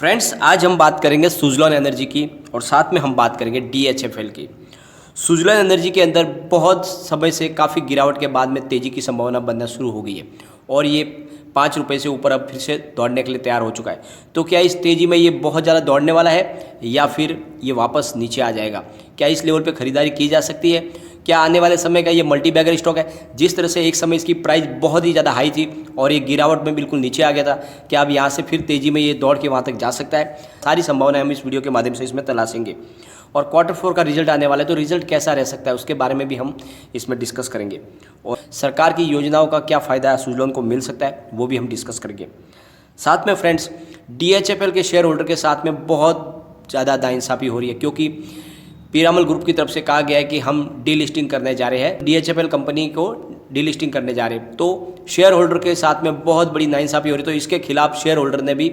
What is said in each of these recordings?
Friends, आज हम बात करेंगे सुज़लॉन एनर्जी की और साथ में हम बात करेंगे DHFL की। सुज़लॉन एनर्जी के अंदर बहुत समय से काफ़ी गिरावट के बाद में तेज़ी की संभावना बनना शुरू हो गई है और ये 5 रुपये से ऊपर अब फिर से दौड़ने के लिए तैयार हो चुका है। तो क्या इस तेज़ी में ये बहुत ज़्यादा दौड़ने वाला है या फिर ये वापस नीचे आ जाएगा? क्या इस लेवल पे ख़रीदारी की जा सकती है? क्या आने वाले समय का ये मल्टी बैगर स्टॉक है? जिस तरह से एक समय इसकी प्राइस बहुत ही ज़्यादा हाई थी और ये गिरावट में बिल्कुल नीचे आ गया था, क्या अब यहाँ से फिर तेज़ी में ये दौड़ के वहाँ तक जा सकता है? सारी संभावनाएं हम इस वीडियो के माध्यम से इसमें तलाशेंगे। और क्वार्टर 4 का रिजल्ट आने वाला है, तो रिजल्ट कैसा रह सकता है उसके बारे में भी हम इसमें डिस्कस करेंगे। और सरकार की योजनाओं का क्या फ़ायदा सुज़लॉन को मिल सकता है वो भी हम डिस्कस करेंगे। साथ में फ्रेंड्स, DHFL के शेयर होल्डर के साथ में बहुत ज़्यादा नाइंसाफ़ी हो रही है, क्योंकि पीरामल ग्रुप की तरफ से कहा गया है कि हम डीलिस्टिंग करने जा रहे हैं, DHFL कंपनी को डीलिस्टिंग करने जा रहे हैं। तो शेयर होल्डर के साथ में बहुत बड़ी नाइंसाफ़ी हो रही है। तो इसके खिलाफ शेयर होल्डर ने भी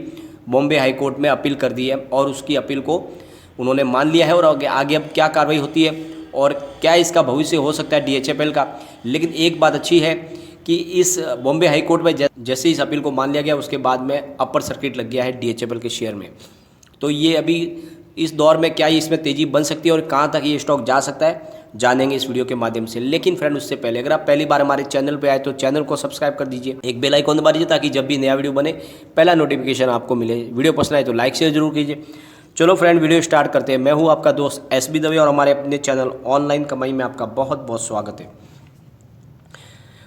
बॉम्बे हाई कोर्ट में अपील कर दी है और उसकी अपील को उन्होंने मान लिया है। और आगे अब क्या कार्रवाई होती है और क्या इसका भविष्य हो सकता है DHFL का। लेकिन एक बात अच्छी है कि इस बॉम्बे हाई कोर्ट में जैसे इस अपील को मान लिया गया, उसके बाद में अपर सर्किट लग गया है DHFL के शेयर में। तो ये अभी इस दौर में क्या इसमें तेज़ी बन सकती है और कहाँ तक ये स्टॉक जा सकता है, जानेंगे इस वीडियो के माध्यम से। लेकिन फ्रेंड, उससे पहले अगर आप पहली बार हमारे चैनल पे आए तो चैनल को सब्सक्राइब कर दीजिए, एक बेल आइकन दबा दीजिए ताकि जब भी नया वीडियो बने पहला नोटिफिकेशन आपको मिले। वीडियो पसंद आए तो लाइक शेयर जरूर कीजिए। चलो फ्रेंड, वीडियो स्टार्ट करते हैं। मैं हूँ आपका दोस्त SB दवे और हमारे अपने चैनल ऑनलाइन कमाई में आपका बहुत बहुत स्वागत है।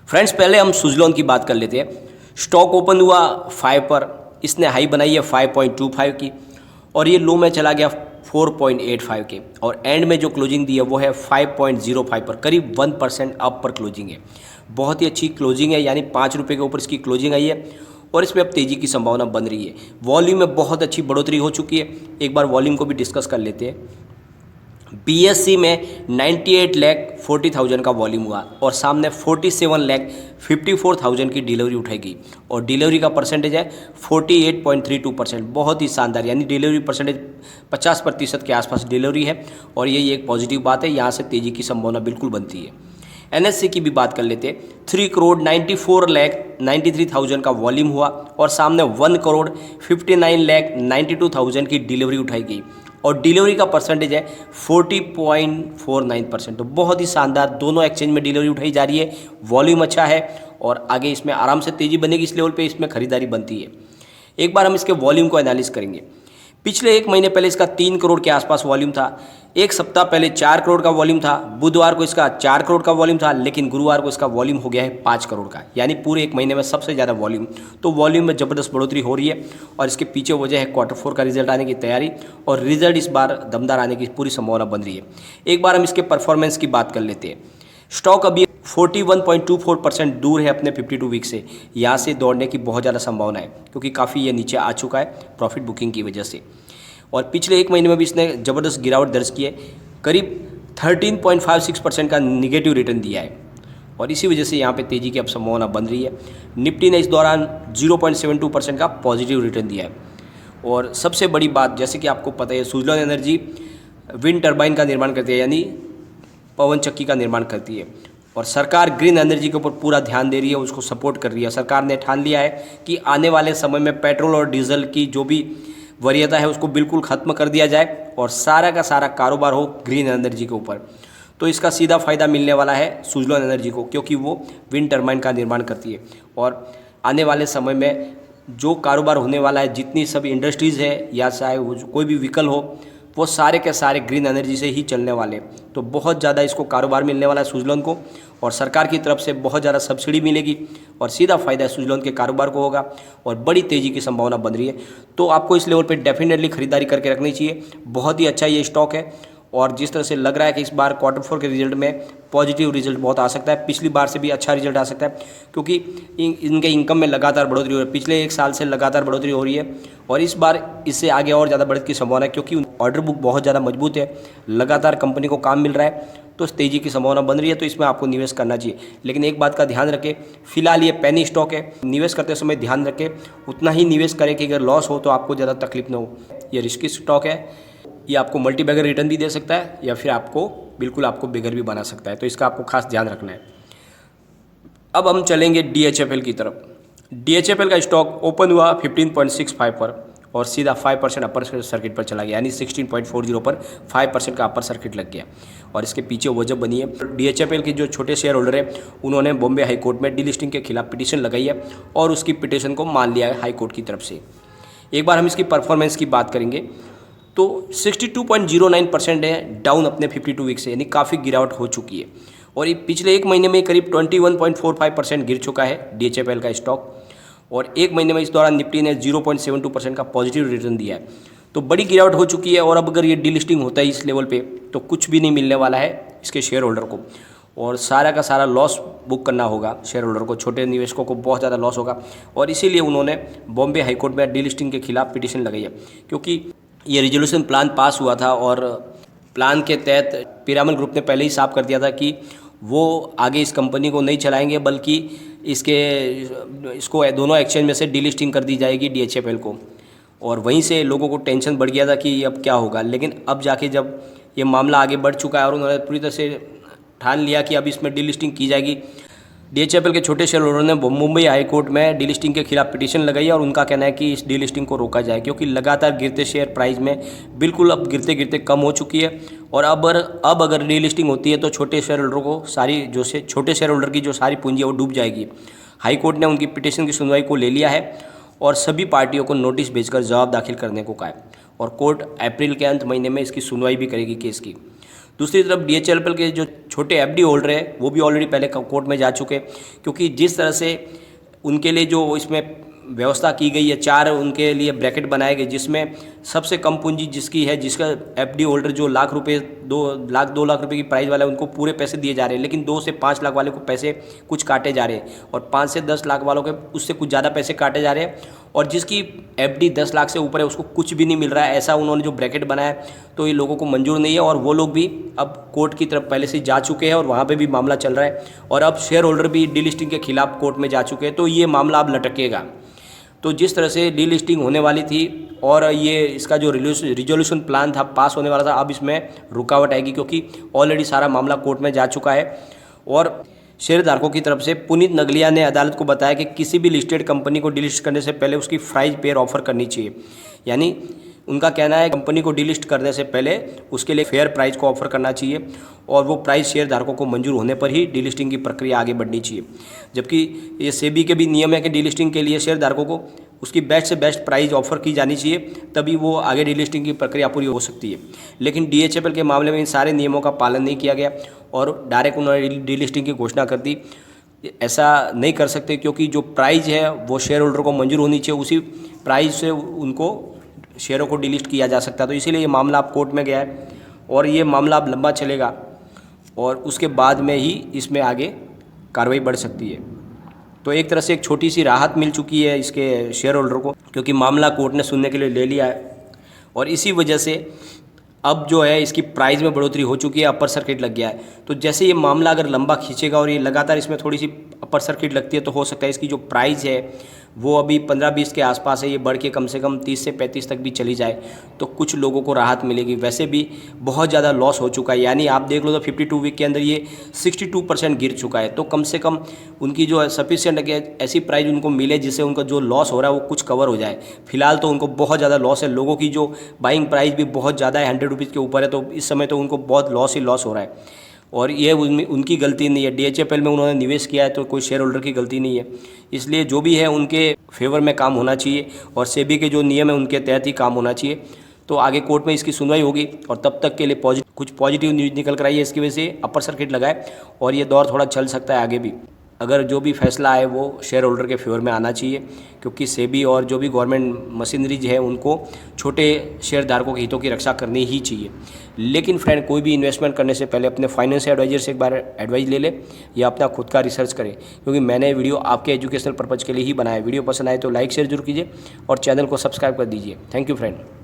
फ्रेंड्स, पहले हम सुज़लॉन की बात कर लेते हैं। स्टॉक ओपन हुआ 5 पर, इसने हाई बनाई है 5.25 की और ये लो में चला गया 4.85 के और एंड में जो क्लोजिंग दी है वो है 5.05 पर, करीब 1% अप पर क्लोजिंग है। बहुत ही अच्छी क्लोजिंग है, यानी 5 रुपये के ऊपर इसकी क्लोजिंग आई है और इसमें अब तेज़ी की संभावना बन रही है। वॉल्यूम में बहुत अच्छी बढ़ोतरी हो चुकी है। एक बार वॉल्यूम को भी डिस्कस कर लेते हैं। BSE में 98,40,000 का वॉल्यूम हुआ और सामने 47,54,000 की डिलीवरी उठाई गई और डिलीवरी का परसेंटेज है 48.32%। बहुत ही शानदार, यानी डिलीवरी परसेंटेज 50% के आसपास डिलीवरी है और यही एक पॉजिटिव बात है। यहाँ से तेज़ी की संभावना बिल्कुल बनती है। NSE की भी बात कर लेते हैं। 3,94,93,000 का वॉल्यूम हुआ और सामने 1,59,92,000 की डिलीवरी उठाई गई और डिलीवरी का परसेंटेज है 40.49%। तो बहुत ही शानदार, दोनों एक्सचेंज में डिलीवरी उठाई जा रही है। वॉल्यूम अच्छा है और आगे इसमें आराम से तेज़ी बनेगी। इस लेवल पे इसमें खरीदारी बनती है। एक बार हम इसके वॉल्यूम को एनालिस करेंगे। पिछले 1 महीने पहले इसका 3 करोड़ के आसपास वॉल्यूम था। एक सप्ताह पहले 4 करोड़ का वॉल्यूम था। बुधवार को इसका 4 करोड़ का वॉल्यूम था, लेकिन गुरुवार को इसका वॉल्यूम हो गया है 5 करोड़ का, यानी पूरे 1 महीने में सबसे ज़्यादा वॉल्यूम। तो वॉल्यूम में ज़बरदस्त बढ़ोतरी हो रही है और इसके पीछे वजह है क्वार्टर 4 का रिजल्ट आने की तैयारी और रिजल्ट इस बार दमदार आने की पूरी संभावना बन रही है। एक बार हम इसके परफॉर्मेंस की बात कर लेते हैं। स्टॉक अभी 41.24% दूर है अपने 52 वीक से। यहाँ से दौड़ने की बहुत ज़्यादा संभावना है, क्योंकि काफ़ी ये नीचे आ चुका है प्रॉफिट बुकिंग की वजह से। और पिछले 1 महीने में भी इसने ज़बरदस्त गिरावट दर्ज की है, करीब 13.56% का निगेटिव रिटर्न दिया है और इसी वजह से यहाँ पे तेज़ी की अब संभावना बन रही है। निफ्टी ने इस दौरान 0.72% का पॉजिटिव रिटर्न दिया है। और सबसे बड़ी बात, जैसे कि आपको पता है, सुज़लॉन एनर्जी विंड टर्बाइन का निर्माण करती है, यानी पवन चक्की का निर्माण करती है और सरकार ग्रीन एनर्जी के ऊपर पूरा ध्यान दे रही है, उसको सपोर्ट कर रही है। सरकार ने ठान लिया है कि आने वाले समय में पेट्रोल और डीजल की जो भी वरीयता है उसको बिल्कुल ख़त्म कर दिया जाए और सारा का सारा कारोबार हो ग्रीन एनर्जी के ऊपर। तो इसका सीधा फ़ायदा मिलने वाला है सुज़लॉन एनर्जी को, क्योंकि वो विंड टर्बाइन का निर्माण करती है और आने वाले समय में जो कारोबार होने वाला है, जितनी सब इंडस्ट्रीज़ है या चाहे वो कोई भी व्हीकल हो, वो सारे के सारे ग्रीन एनर्जी से ही चलने वाले। तो बहुत ज़्यादा इसको कारोबार मिलने वाला है सुज़लॉन को और सरकार की तरफ से बहुत ज़्यादा सब्सिडी मिलेगी और सीधा फ़ायदा सुज़लॉन के कारोबार को होगा और बड़ी तेज़ी की संभावना बन रही है। तो आपको इस लेवल पे डेफिनेटली खरीदारी करके रखनी चाहिए। बहुत ही अच्छा ये स्टॉक है और जिस तरह से लग रहा है कि इस बार क्वार्टर 4 के रिजल्ट में पॉजिटिव रिजल्ट बहुत आ सकता है। पिछली बार से भी अच्छा रिजल्ट आ सकता है, क्योंकि इनके इनकम में लगातार बढ़ोतरी हो रही है। पिछले 1 साल से लगातार बढ़ोतरी हो रही है और इस बार इससे आगे और ज़्यादा बढ़ने की संभावना है, क्योंकि ऑर्डर बुक बहुत ज़्यादा मजबूत है। लगातार कंपनी को काम मिल रहा है, तो तेज़ी की संभावना बन रही है। तो इसमें आपको निवेश करना चाहिए। लेकिन एक बात का ध्यान रखें, फिलहाल ये पेनी स्टॉक है। निवेश करते समय ध्यान रखें, उतना ही निवेश करें कि अगर लॉस हो तो आपको ज़्यादा तकलीफ न हो। ये रिस्की स्टॉक है। ये आपको मल्टी बैगर रिटर्न भी दे सकता है या फिर आपको बिगर भी बना सकता है। तो इसका आपको खास ध्यान रखना है। अब हम चलेंगे DHFL की तरफ। DHFL का स्टॉक ओपन हुआ 15.65 पर और सीधा 5% अपर सर्किट पर चला गया, यानी 16.40 पर 5% का अपर सर्किट लग गया। और इसके पीछे वजह बनी है DHFL के जो छोटे शेयर होल्डर है उन्होंने बॉम्बे हाई कोर्ट में डीलिस्टिंग के खिलाफ पिटीशन लगाई है और उसकी पिटीशन को मान लिया है हाई कोर्ट की तरफ से। एक बार हम इसकी परफॉर्मेंस की बात करेंगे तो 62.09% है, डाउन अपने 52 वीक से, यानी काफ़ी गिरावट हो चुकी है। और ये पिछले एक महीने में करीब 21.45% गिर चुका है DHFL का स्टॉक। और एक महीने में इस दौरान निफ्टी ने 0.72% का पॉजिटिव रिटर्न दिया है। तो बड़ी गिरावट हो चुकी है और अब अगर ये डीलिस्टिंग होता है इस लेवल पे तो कुछ भी नहीं मिलने वाला है इसके शेयर होल्डर को, और सारा का सारा लॉस बुक करना होगा शेयर होल्डर को, छोटे निवेशकों को बहुत ज़्यादा लॉस होगा। और इसीलिए उन्होंने बॉम्बे हाई कोर्ट में डीलिस्टिंग के खिलाफ पिटीशन लगाई है, क्योंकि ये रिजोल्यूशन प्लान पास हुआ था और प्लान के तहत पीरामल ग्रुप ने पहले ही साफ कर दिया था कि वो आगे इस कंपनी को नहीं चलाएंगे, बल्कि इसको दोनों एक्सचेंज में से डीलिस्टिंग कर दी जाएगी DHFL को। और वहीं से लोगों को टेंशन बढ़ गया था कि अब क्या होगा, लेकिन अब जाके जब ये मामला आगे बढ़ चुका है और उन्होंने पूरी तरह से ठान लिया कि अब इसमें डीलिस्टिंग की जाएगी। DHFL के छोटे शेयर होल्डर ने मुंबई हाई कोर्ट में डीलिस्टिंग के खिलाफ पिटीशन लगाई और उनका कहना है कि इस डीलिस्टिंग को रोका जाए, क्योंकि लगातार गिरते शेयर प्राइस में बिल्कुल अब गिरते गिरते कम हो चुकी है। और अब अगर डीलिस्टिंग होती है तो छोटे शेयर होल्डर को छोटे शेयर होल्डर की जो सारी पूंजी है वो डूब जाएगी। हाई कोर्ट ने उनकी पिटीशन की सुनवाई को ले लिया है और सभी पार्टियों को नोटिस भेजकर जवाब दाखिल करने को कहा है, और कोर्ट अप्रैल के अंत महीने में इसकी सुनवाई भी करेगी केस की। दूसरी तरफ DHFL के जो छोटे FD होल्डर है वो भी ऑलरेडी पहले कोर्ट में जा चुके, क्योंकि जिस तरह से उनके लिए जो इसमें व्यवस्था की गई है, 4 उनके लिए ब्रैकेट बनाए गए, जिसमें सबसे कम पूंजी जिसकी है, जिसका FD होल्डर जो लाख रुपए 2 लाख रुपए की प्राइस वाला है उनको पूरे पैसे दिए जा रहे हैं, लेकिन 2 से 5 लाख वाले को पैसे कुछ काटे जा रहे हैं, और 5 से 10 लाख वालों के उससे कुछ ज़्यादा पैसे काटे जा रहे हैं। और जिसकी FD 10 लाख से ऊपर है उसको कुछ भी नहीं मिल रहा है, ऐसा उन्होंने जो ब्रैकेट बनाया तो ये लोगों को मंजूर नहीं है। और वो लोग भी अब कोर्ट की तरफ पहले से जा चुके हैं और वहाँ पे भी मामला चल रहा है, और अब शेयर होल्डर भी डीलिस्टिंग के खिलाफ कोर्ट में जा चुके हैं, तो ये मामला अब लटकेगा। तो जिस तरह से डीलिस्टिंग होने वाली थी और ये इसका जो रिजोल्यूशन प्लान था पास होने वाला था, अब इसमें रुकावट आएगी, क्योंकि ऑलरेडी सारा मामला कोर्ट में जा चुका है। और शेयरधारकों की तरफ से पुनीत नगलिया ने अदालत को बताया कि किसी भी लिस्टेड कंपनी को डिलिस्ट करने से पहले उसकी प्राइस पेयर ऑफर करनी चाहिए, यानी उनका कहना है कंपनी को डिलिस्ट करने से पहले उसके लिए फेयर प्राइस को ऑफर करना चाहिए, और वो प्राइस शेयर धारकों को मंजूर होने पर ही डीलिस्टिंग की प्रक्रिया आगे बढ़नी चाहिए। जबकि ये सेबी के भी नियम है कि डीलिस्टिंग के लिए शेयर धारकों को उसकी बेस्ट से बेस्ट प्राइस ऑफर की जानी चाहिए, तभी वो आगे डीलिस्टिंग की प्रक्रिया पूरी हो सकती है। लेकिन DHFL के मामले में इन सारे नियमों का पालन नहीं किया गया और डायरेक्ट उन्होंने डीलिस्टिंग की घोषणा कर दी। ऐसा नहीं कर सकते, क्योंकि जो प्राइस है वो शेयर होल्डर को मंजूर होनी चाहिए, उसी प्राइस से उनको शेयरों को डिलिस्ट किया जा सकता है। तो इसीलिए ये मामला अब कोर्ट में गया है और ये मामला अब लंबा चलेगा और उसके बाद में ही इसमें आगे कार्रवाई बढ़ सकती है। तो एक तरह से एक छोटी सी राहत मिल चुकी है इसके शेयर होल्डर को, क्योंकि मामला कोर्ट ने सुनने के लिए ले लिया है, और इसी वजह से अब जो है इसकी प्राइस में बढ़ोतरी हो चुकी है, अपर सर्किट लग गया है। तो जैसे ये मामला अगर लंबा खींचेगा और ये लगातार इसमें थोड़ी सी अपर सर्किट लगती है तो हो सकता है इसकी जो प्राइस है वो अभी 15-20 के आसपास है, ये बढ़ के कम से कम 30 से 35 तक भी चली जाए तो कुछ लोगों को राहत मिलेगी। वैसे भी बहुत ज़्यादा लॉस हो चुका है, यानी आप देख लो तो 52 वीक के अंदर ये 62% गिर चुका है। तो कम से कम उनकी जो सफिशिएंट ऐसी प्राइस उनको मिले जिससे उनका जो लॉस हो रहा है वो कुछ कवर हो जाए। फिलहाल तो उनको बहुत ज़्यादा लॉस है, लोगों की जो बाइंग प्राइस भी बहुत ज़्यादा है, 100 रुपीज़ के ऊपर है, तो इस समय तो उनको बहुत लॉस ही लॉस हो रहा है। और ये उनकी गलती नहीं है, DHFL में उन्होंने निवेश किया है तो कोई शेयर होल्डर की गलती नहीं है। इसलिए जो भी है उनके फेवर में काम होना चाहिए और सेबी के जो नियम है उनके तहत ही काम होना चाहिए। तो आगे कोर्ट में इसकी सुनवाई होगी और तब तक के लिए कुछ पॉजिटिव न्यूज़ निकल कर आई है, इसकी वजह से अपर सर्किट लगाए और ये दौर थोड़ा चल सकता है आगे भी। अगर जो भी फैसला आए वो शेयर होल्डर के फेवर में आना चाहिए, क्योंकि सेबी और जो भी गवर्नमेंट मशीनरीज है उनको छोटे शेयर धारकों के हितों की रक्षा करनी ही चाहिए। लेकिन फ्रेंड, कोई भी इन्वेस्टमेंट करने से पहले अपने फाइनेंशियल एडवाइजर से एक बार एडवाइस ले ले या अपना खुद का रिसर्च करें, क्योंकि मैंने वीडियो आपके एजुकेशनल पर्पज़ के लिए ही बनाया। वीडियो पसंद आए तो लाइक शेयर जरूर कीजिए और चैनल को सब्सक्राइब कर दीजिए। Thank you friend.